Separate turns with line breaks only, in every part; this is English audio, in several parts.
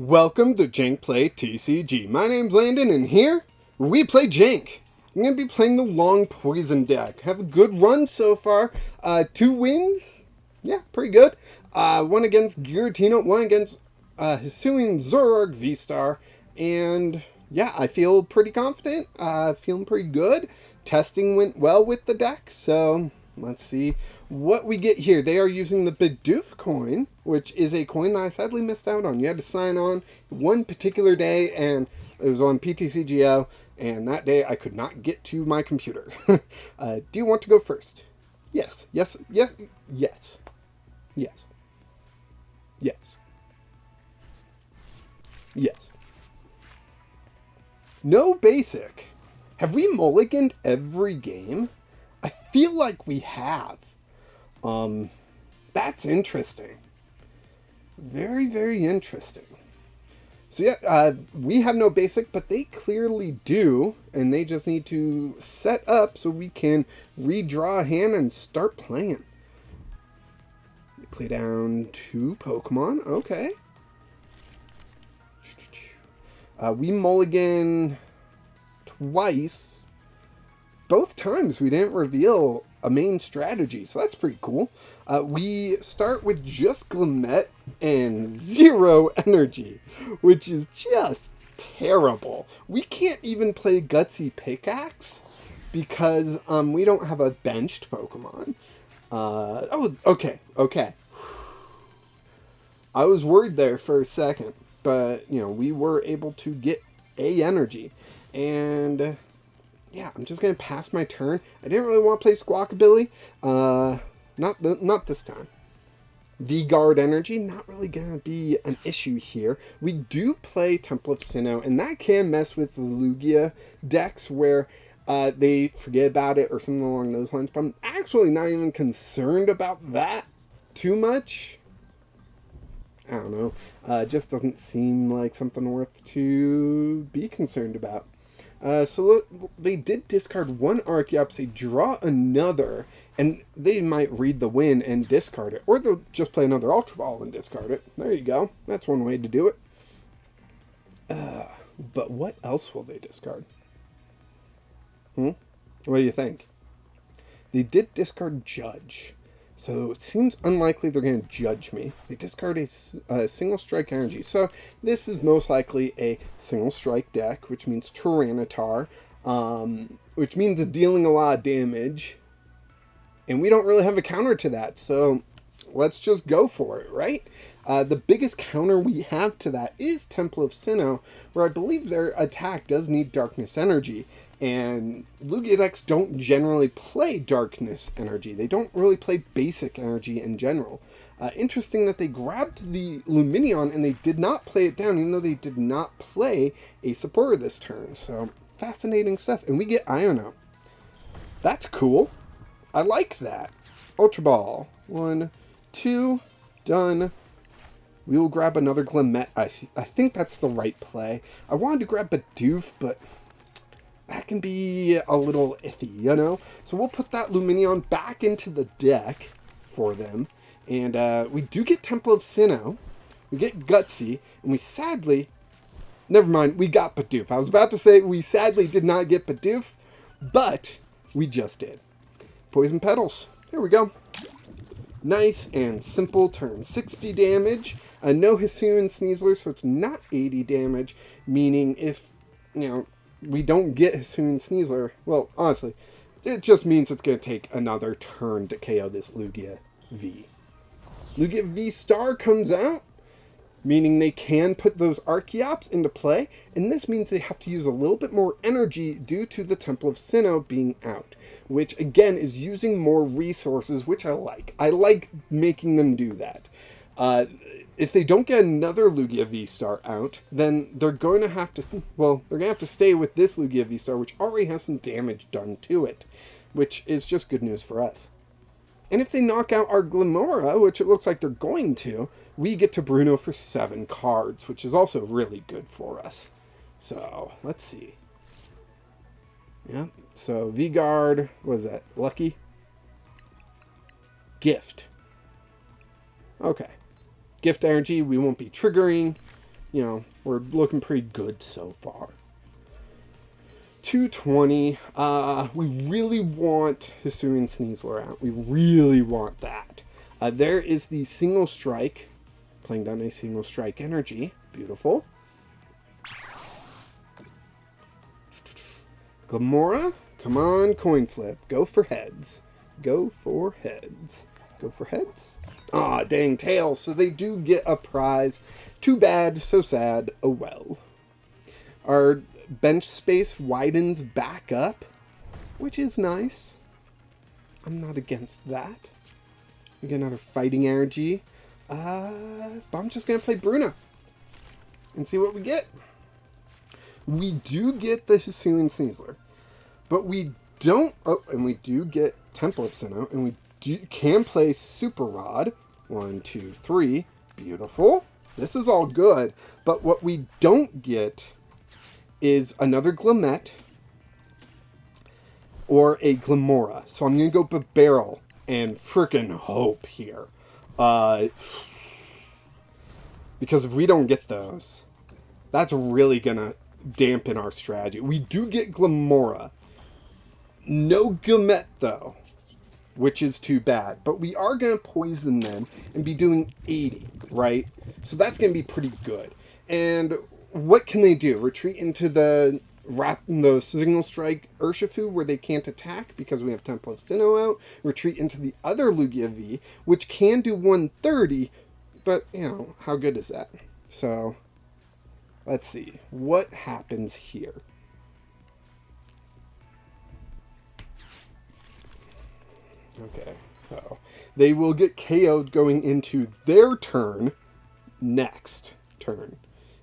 Welcome to Jank Play TCG. My name's Landon, and here we play Jank. I'm going to be playing the long poison deck. Have a good run so far. 2 wins. Yeah, pretty good. One against Giratina, one against Hisuian VStar. And yeah, I feel pretty confident. Feeling pretty good. Testing went well with the deck, so let's see what we get here. They are using the Bidoof coin, which is a coin that I sadly missed out on. You had to sign on one particular day, and it was on PTCGO, and that day I could not get to my computer. Do you want to go first? Yes, yes, yes, yes, yes, yes, yes. No basic. Have we mulliganed every game? I feel like we have. That's interesting. Very, very interesting. So yeah, we have no basic, but they clearly do, and they just need to set up so we can redraw a hand and start playing. They play down 2 Pokemon, okay. We mulligan twice. Both times we didn't reveal a main strategy, so that's pretty cool. We start with just Glimmet and 0 energy, which is just terrible. We can't even play Gutsy Pickaxe because we don't have a benched Pokemon. Oh, okay. I was worried there for a second, but you know, we were able to get a energy, and yeah, I'm just going to pass my turn. I didn't really want to play Squawkabilly. Not this time. V-Guard Energy, not really going to be an issue here. We do play Temple of Sinnoh, and that can mess with the Lugia decks where they forget about it or something along those lines. But I'm actually not even concerned about that too much. I don't know. It just doesn't seem like something worth to be concerned about. So look, they did discard 1 Archeops, draw another, and they might read the win and discard it. Or they'll just play another Ultra Ball and discard it. There you go. That's one way to do it. But what else will they discard? What do you think? They did discard Judge. So it seems unlikely they're going to judge me. They discard a single strike energy. So this is most likely a single strike deck, which means Tyranitar, which means it's dealing a lot of damage. And we don't really have a counter to that. So let's just go for it, right? The biggest counter we have to that is Temple of Sinnoh, where I believe their attack does need Darkness Energy. And Lugia decks don't generally play Darkness Energy. They don't really play Basic Energy in general. Interesting that they grabbed the Lumineon and they did not play it down, even though they did not play a supporter this turn. So, fascinating stuff. And we get Iono. That's cool. I like that. Ultra Ball. 1, 2, done. We will grab another Glimmet. I think that's the right play. I wanted to grab Bidoof, but that can be a little iffy, you know? So we'll put that Lumineon back into the deck for them. And we do get Temple of Sinnoh. We get Gutsy. And we sadly... Never mind, we got Bidoof. I was about to say we sadly did not get Bidoof, but we just did. Poison Petals. There we go. Nice and simple turn. 60 damage. No Hisuian Sneasler, so it's not 80 damage. Meaning if, you know, we don't get Hisuian Sneasler, well, honestly, it just means it's going to take another turn to KO this Lugia V. Lugia VStar comes out, meaning they can put those Archeops into play, and this means they have to use a little bit more energy due to the Temple of Sinnoh being out, which again is using more resources, which I like. I like making them do that. If they don't get another Lugia VStar out, then they're going to have to, well, they're going to have to stay with this Lugia VStar, which already has some damage done to it, which is just good news for us. And if they knock out our Glimmora, which it looks like they're going to, we get to Bruno for 7 cards, which is also really good for us. So, let's see. Yeah, so V-Guard, what is that, Lucky? Gift. Okay. Gift energy, we won't be triggering. you know, we're looking pretty good so far. 220. We really want Hisuian Sneasler out. We really want that. There is the single strike. Playing down a single strike energy. Beautiful. Glimmora. Come on, coin flip. Go for heads. Go for heads. Go for heads. Ah, dang, tails. So they do get a prize. Too bad, so sad. Oh well. Our bench space widens back up, which is nice. I'm not against that. We get another fighting energy. But I'm just going to play Bruno and see what we get. We do get the Hisuian Sneasler, but we don't... Oh, and we do get Temple of Sinnoh, and we can play Super Rod. 1, 2, 3. Beautiful. This is all good, but what we don't get is another Glimmet or a Glimmora. So I'm going to go Bibarel and frickin' hope here. Because if we don't get those, that's really going to dampen our strategy. We do get Glimmora. No Glimmet, though, which is too bad. But we are going to poison them and be doing 80, right? So that's going to be pretty good. And what can they do? Retreat into the single strike Urshifu where they can't attack because we have Temple of Sinnoh out. Retreat into the other Lugia V, which can do 130, but, you know, how good is that? So, let's see. What happens here? Okay, so they will get KO'd going into their turn next turn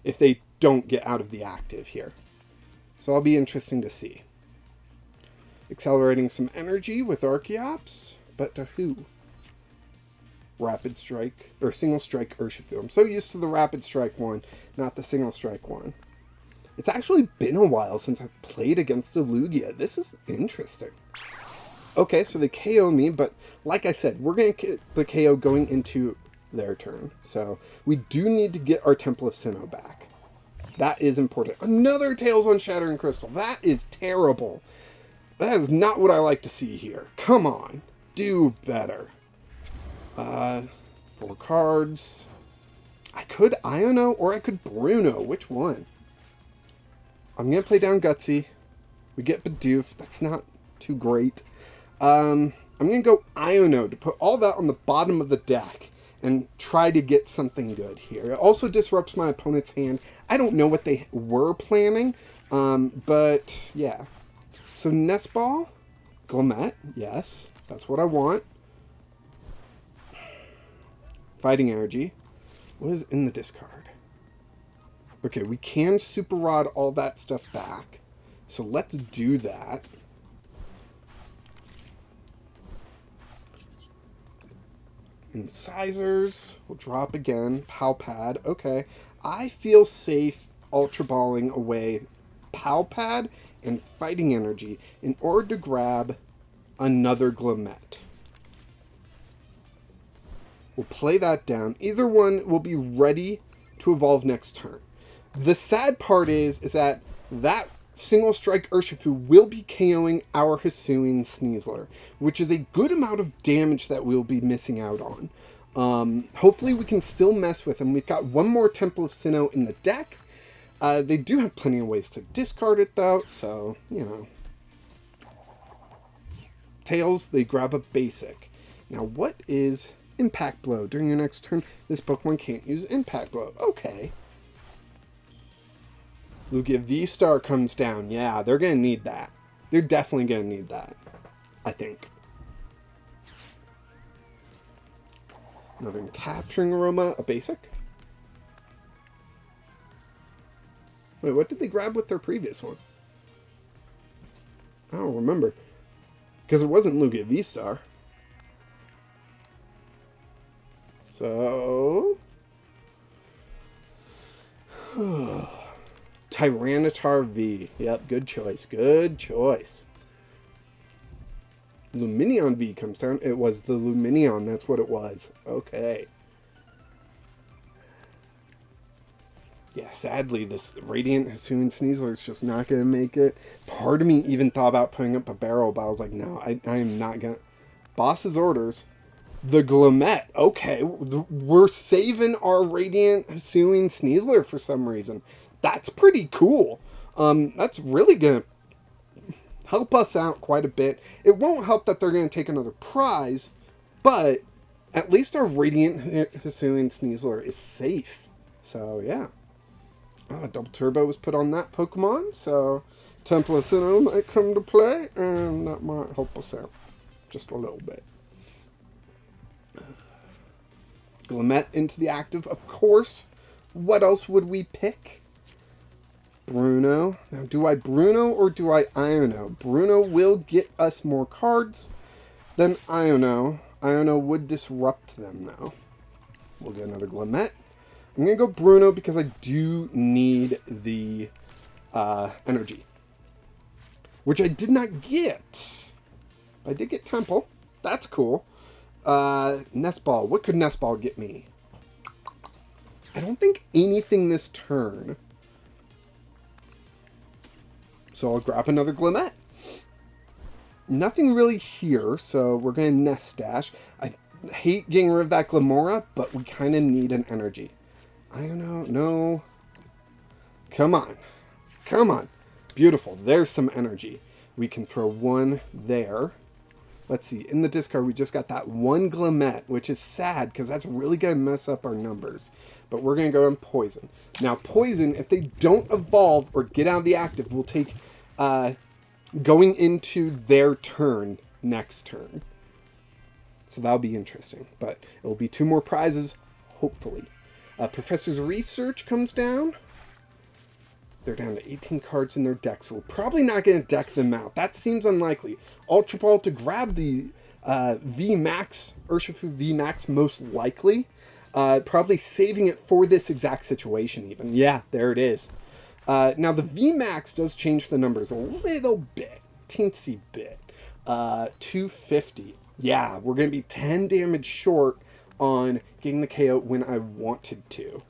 if they don't get out of the active here. So that'll be interesting to see. Accelerating some energy with Archeops, but to who? Rapid Strike, or Single Strike Urshifu. I'm so used to the Rapid Strike one, not the Single Strike one. It's actually been a while since I've played against a Lugia. This is interesting. Okay, so they KO me, but like I said, we're going to get the KO going into their turn. So we do need to get our Temple of Sinnoh back. That is important. Another Tails on Shattering Crystal. That is terrible. That is not what I like to see here. Come on. Do better. 4 cards. I could Iono or I could Bruno. Which one? I'm going to play down Gutsy. We get Bidoof. That's not too great. I'm going to go Iono to put all that on the bottom of the deck and try to get something good here. It also disrupts my opponent's hand. I don't know what they were planning, but yeah. So Nest Ball, Glimmet, yes, that's what I want. Fighting Energy. What is in the discard? Okay, we can Super Rod all that stuff back. So let's do that. Incisors will drop again. Pal Pad. Okay. I feel safe Ultra Balling away Pal Pad and Fighting Energy in order to grab another Glimmet. We'll play that down. Either one will be ready to evolve next turn. The sad part is that Single Strike Urshifu will be KOing our Hisuian Sneasler, which is a good amount of damage that we'll be missing out on. Hopefully we can still mess with him. We've got one more Temple of Sinnoh in the deck. They do have plenty of ways to discard it, though, so, you know. Tails, they grab a basic. Now, what is Impact Blow? During your next turn, this Pokemon can't use Impact Blow. Okay. Lugia VStar comes down. Yeah, they're going to need that. They're definitely going to need that, I think. Another Capturing Aroma, a basic. Wait, what did they grab with their previous one? I don't remember. Because it wasn't Lugia VStar. So... Tyranitar V. Yep, good choice. Good choice. Lumineon V comes down. It was the Lumineon. That's what it was. Okay. Yeah, sadly, this Radiant Hisuian Sneasler is just not going to make it. Part of me even thought about putting up a barrel, but I was like, no, I am not going to. Boss's orders. The Glimmet. Okay, we're saving our Radiant Hisuian Sneasler for some reason. That's pretty cool. That's really going to help us out quite a bit. It won't help that they're going to take another prize, but at least our Radiant Hisuian Sneasler is safe. So, yeah. Double Turbo was put on that Pokemon, so Temple of Sinnoh might come to play, and that might help us out just a little bit. Glimmet into the active, of course. What else would we pick? Bruno. Now, do I Bruno or do I Iono? Bruno will get us more cards than Iono. Iono would disrupt them, though. We'll get another Glimmet. I'm going to go Bruno because I do need the energy. Which I did not get. I did get Temple. That's cool. Nest Ball. What could Nest Ball get me? I don't think anything this turn. So I'll grab another Glimmet. Nothing really here, so we're going to Nest Stash. I hate getting rid of that Glimmora, but we kind of need an energy. I don't know. No. Come on. Come on. Beautiful. There's some energy. We can throw one there. Let's see. In the discard, we just got that one Glimmet, which is sad because that's really going to mess up our numbers. But we're going to go in Poison. Now, Poison, if they don't evolve or get out of the active, will take going into their turn next turn. So that'll be interesting. But it will be 2 more prizes, hopefully. Professor's Research comes down. They're down to 18 cards in their deck, so we're probably not going to deck them out. That seems unlikely. Ultra Ball to grab the VMAX, Urshifu VMAX most likely. Probably saving it for this exact situation even. Yeah, there it is. Now the VMAX does change the numbers a little bit. Teensy bit. 250. Yeah, we're going to be 10 damage short on getting the KO when I wanted to.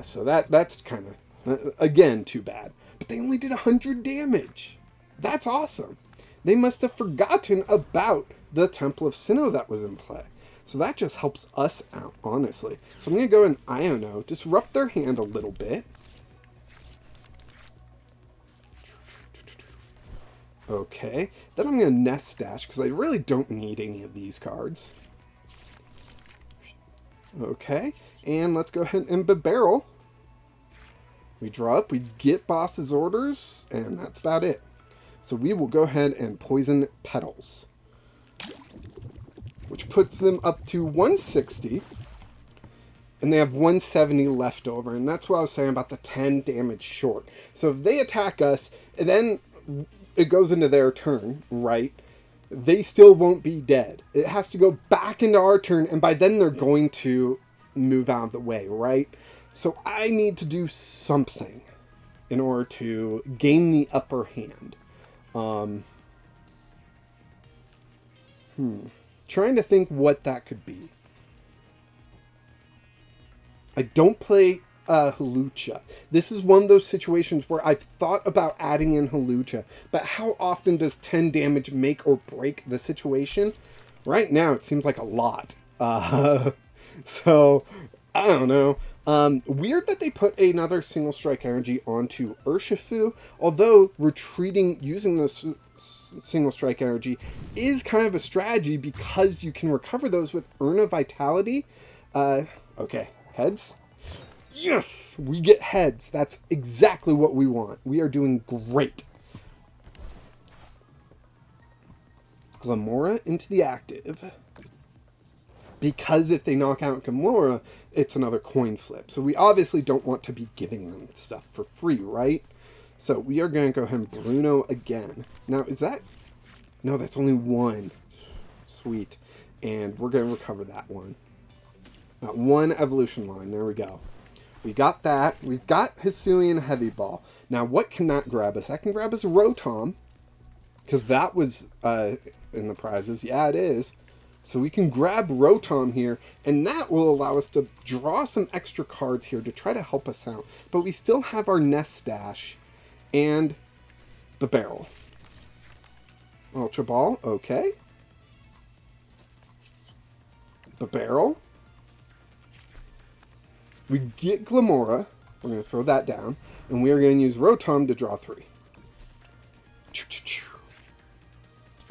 So that's kind of, again, too bad. But they only did 100 damage. That's awesome. They must have forgotten about the Temple of Sinnoh that was in play. So that just helps us out, honestly. So I'm going to go in Iono, disrupt their hand a little bit. Okay, then I'm going to Nest Stash because I really don't need any of these cards. Okay, and let's go ahead and Bibarel. We draw up, we get Boss's orders, and that's about it. So we will go ahead and Poison Petals, which puts them up to 160, and they have 170 left over, and that's what I was saying about the 10 damage short. So if they attack us, and then it goes into their turn, right? They still won't be dead. It has to go back into our turn, and by then they're going to move out of the way, right? So I need to do something in order to gain the upper hand. Trying to think what that could be. I don't play Hulucha. This is one of those situations where I've thought about adding in Hulucha, but how often does 10 damage make or break the situation? Right now, it seems like a lot. So, I don't know. Weird that they put another single strike energy onto Urshifu, although retreating using the single strike energy is kind of a strategy because you can recover those with Urna Vitality. Okay, heads. Yes, we get heads. That's exactly what we want. We are doing great. Glimmora into the active. Because if they knock out Glimmora, it's another coin flip. So we obviously don't want to be giving them stuff for free, right? So we are going to go ahead and Bruno again. Now, is that... No, that's only one. Sweet. And we're going to recover that one. That one evolution line. There we go. We got that. We've got Hisuian Heavy Ball. Now, what can that grab us? That can grab us a Rotom. Because that was in the prizes. Yeah, it is. So we can grab Rotom here, and that will allow us to draw some extra cards here to try to help us out. But we still have our Nest stash and Bibarel. Ultra Ball, okay. Bibarel. We get Glimmora. We're going to throw that down. And we are going to use Rotom to draw 3.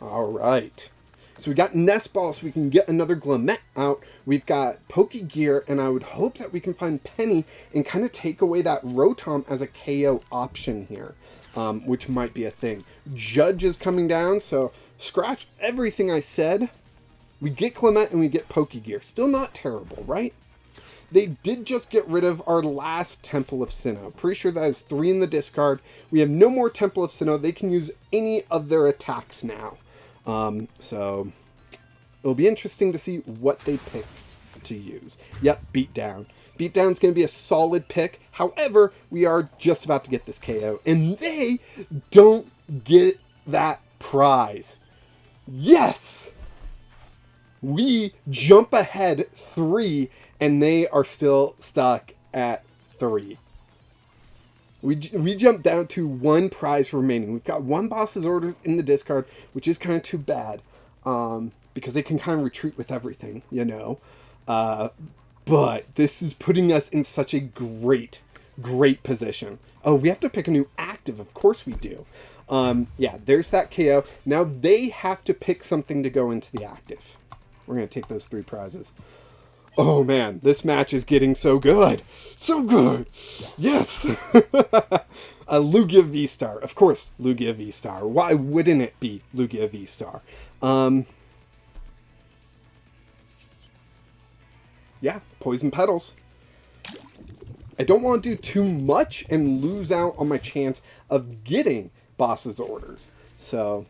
Alright. So we got Nest Ball, so we can get another Glimmet out. We've got Pokégear, and I would hope that we can find Penny and kind of take away that Rotom as a KO option here, which might be a thing. Judge is coming down, so scratch everything I said. We get Glimmet and we get Pokégear. Still not terrible, right? They did just get rid of our last Temple of Sinnoh. Pretty sure that is 3 in the discard. We have no more Temple of Sinnoh. They can use any of their attacks now. So it'll be interesting to see what they pick to use. Yep, Beatdown. Beatdown's going to be a solid pick. However, we are just about to get this KO, and they don't get that prize. Yes! We jump ahead 3, and they are still stuck at 3. We jump down to 1 prize remaining. We've got 1 boss's orders in the discard, which is kind of too bad, because they can kind of retreat with everything, you know. But this is putting us in such a great position. Oh, we have to pick a new active. Of course we do. Yeah, there's that KO. Now they have to pick something to go into the active. We're going to take those 3 prizes. Oh man, this match is getting so good. So good. Yes. A Lugia VStar. Of course, Lugia VStar. Why wouldn't it be Lugia VStar? Yeah, Poison Petals. I don't want to do too much and lose out on my chance of getting boss's orders. So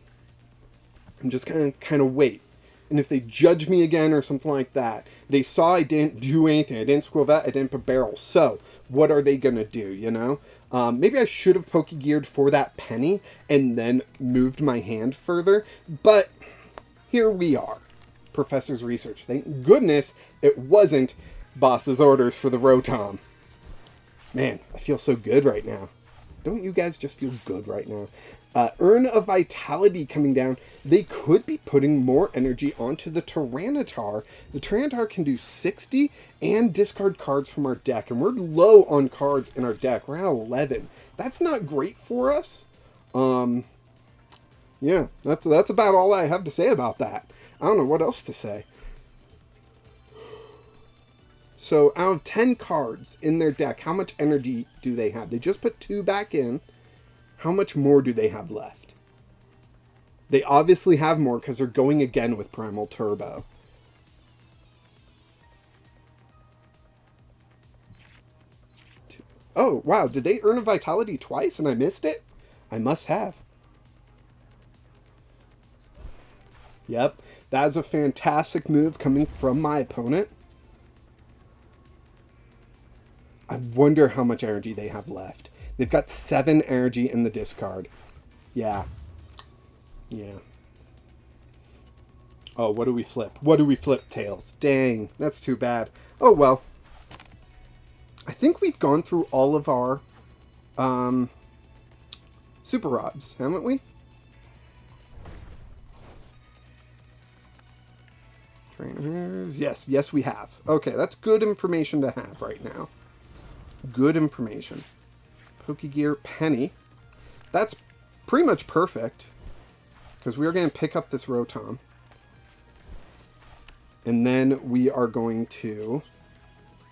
I'm just going to kind of wait. And if they judge me again or something like that, they saw I didn't do anything. I didn't Skwovet, I didn't Bibarel. So, what are they going to do, you know? Maybe I should have Pokégeared for that Penny and then moved my hand further. But here we are. Professor's research. Thank goodness it wasn't boss's orders for the Rotom. Man, I feel so good right now. Don't you guys just feel good right now? Urn of Vitality coming down. They could be putting more energy onto the Tyranitar. The Tyranitar can do 60 and discard cards from our deck. And we're low on cards in our deck. We're at 11. That's not great for us. Yeah, that's about all I have to say about that. I don't know what else to say. So out of 10 cards in their deck, how much energy do they have? They just put 2 back in. How much more do they have left? They obviously have more because they're going again with Primal Turbo. Oh, wow. Did they earn a Vitality twice and I missed it? I must have. Yep. That is a fantastic move coming from my opponent. I wonder how much energy they have left. They've got 7 energy in the discard. Yeah. Yeah. Oh, what do we flip? What do we flip, Tails? Dang, that's too bad. Oh, well. I think we've gone through all of our Super Rods, haven't we? Trainers. Yes, we have. Okay, that's good information to have right now. Good information. Pokégear Penny. That's pretty much perfect. Because we are going to pick up this Rotom. And then we are going to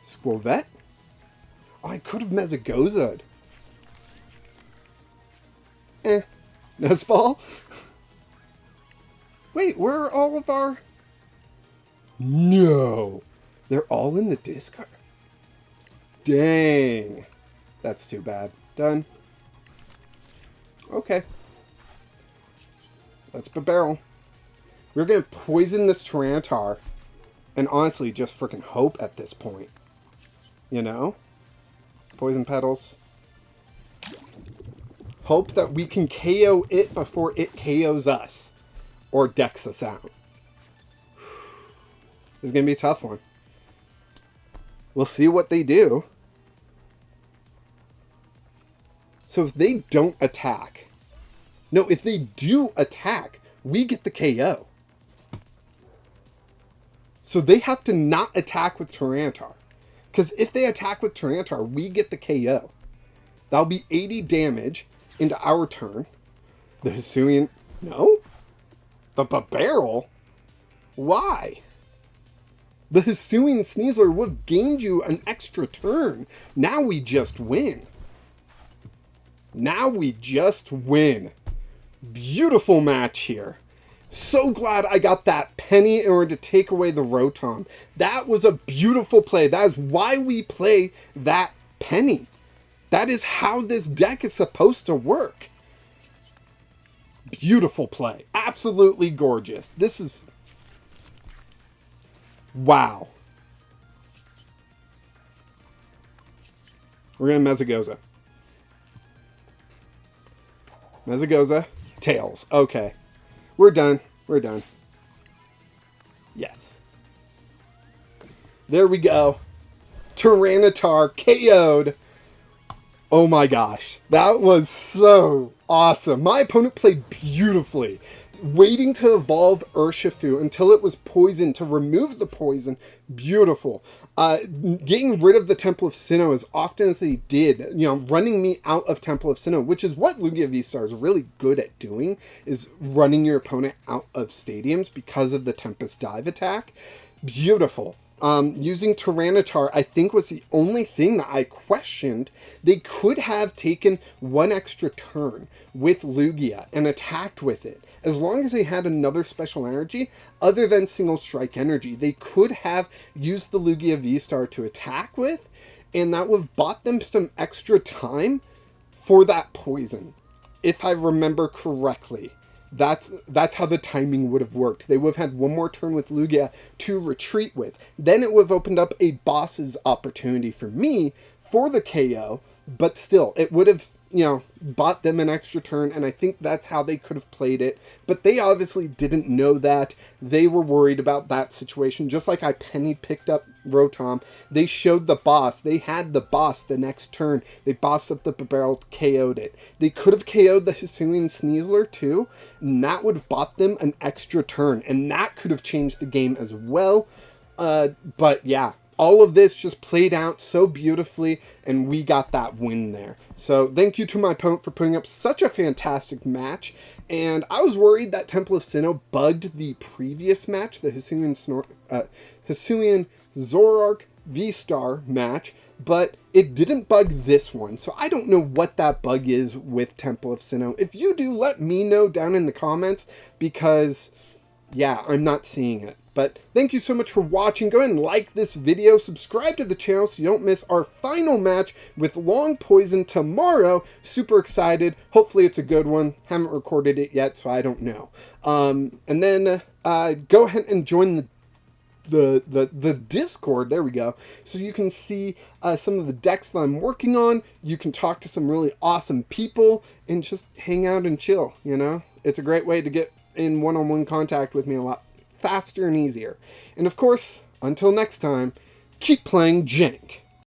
Skwovet. Oh, I could have Mezagoza'd. Nest Ball. Wait, where are all of our... No. They're all in the discard. Dang. That's too bad. Done. Okay. That's Bibarel. We're going to poison this Tyranitar. And honestly, just freaking hope at this point. You know? Poison Petals. Hope that we can KO it before it KOs us. Or decks us out. This is going to be a tough one. We'll see what they do. So if they don't attack... No, if they do attack, we get the KO. So they have to not attack with Tyranitar. Because if they attack with Tyranitar, we get the KO. That'll be 80 damage into our turn. The Hisuian... No? The Bibarel? Why? The Hisuian Sneasler would have gained you an extra turn. Now we just win. Now we just win. Beautiful match here. So glad I got that penny in order to take away the Rotom. That was a beautiful play. That is why we play that penny. That is how this deck is supposed to work. Beautiful play. Absolutely gorgeous. This is... Wow. We're going to Mesagoza. Mesagoza. Tails. Okay. We're done. We're done. Yes. There we go. Tyranitar KO'd. Oh my gosh. That was so awesome. My opponent played beautifully. Waiting to evolve Urshifu until it was poisoned to remove the poison. Beautiful. Getting rid of the Temple of Sinnoh as often as they did, you know, running me out of Temple of Sinnoh, which is what Lugia VStar is really good at doing, is running your opponent out of stadiums because of the Tempest Dive attack. Beautiful. Using Tyranitar, I think, was the only thing that I questioned. They could have taken one extra turn with Lugia and attacked with it. As long as they had another special energy, other than single strike energy, they could have used the Lugia V-Star to attack with, and that would have bought them some extra time for that poison, if I remember correctly. That's how the timing would have worked. They would have had one more turn with Lugia to retreat with. Then it would have opened up a boss's opportunity for me for the KO, but still, it would have, you know, bought them an extra turn, and I think that's how they could have played it. But they obviously didn't know that. They were worried about that situation. Just like I penny picked up Rotom, they showed the boss. They had the boss the next turn. They bossed up the Bibarel, KO'd it. They could have KO'd the Hisuian Sneasler too, and that would have bought them an extra turn, and that could have changed the game as well. But yeah. All of this just played out so beautifully, and we got that win there. So thank you to my opponent for putting up such a fantastic match. And I was worried that Temple of Sinnoh bugged the previous match, the Hisuian Zoroark V-Star match, but it didn't bug this one. So I don't know what that bug is with Temple of Sinnoh. If you do, let me know down in the comments, because, yeah, I'm not seeing it. But thank you so much for watching. Go ahead and like this video. Subscribe to the channel so you don't miss our final match with Long Poison tomorrow. Super excited. Hopefully it's a good one. Haven't recorded it yet, so I don't know. And then go ahead and join the Discord. There we go. So you can see some of the decks that I'm working on. You can talk to some really awesome people and just hang out and chill, you know? It's a great way to get in one-on-one contact with me a lot faster and easier. And of course, until next time, keep playing Jank.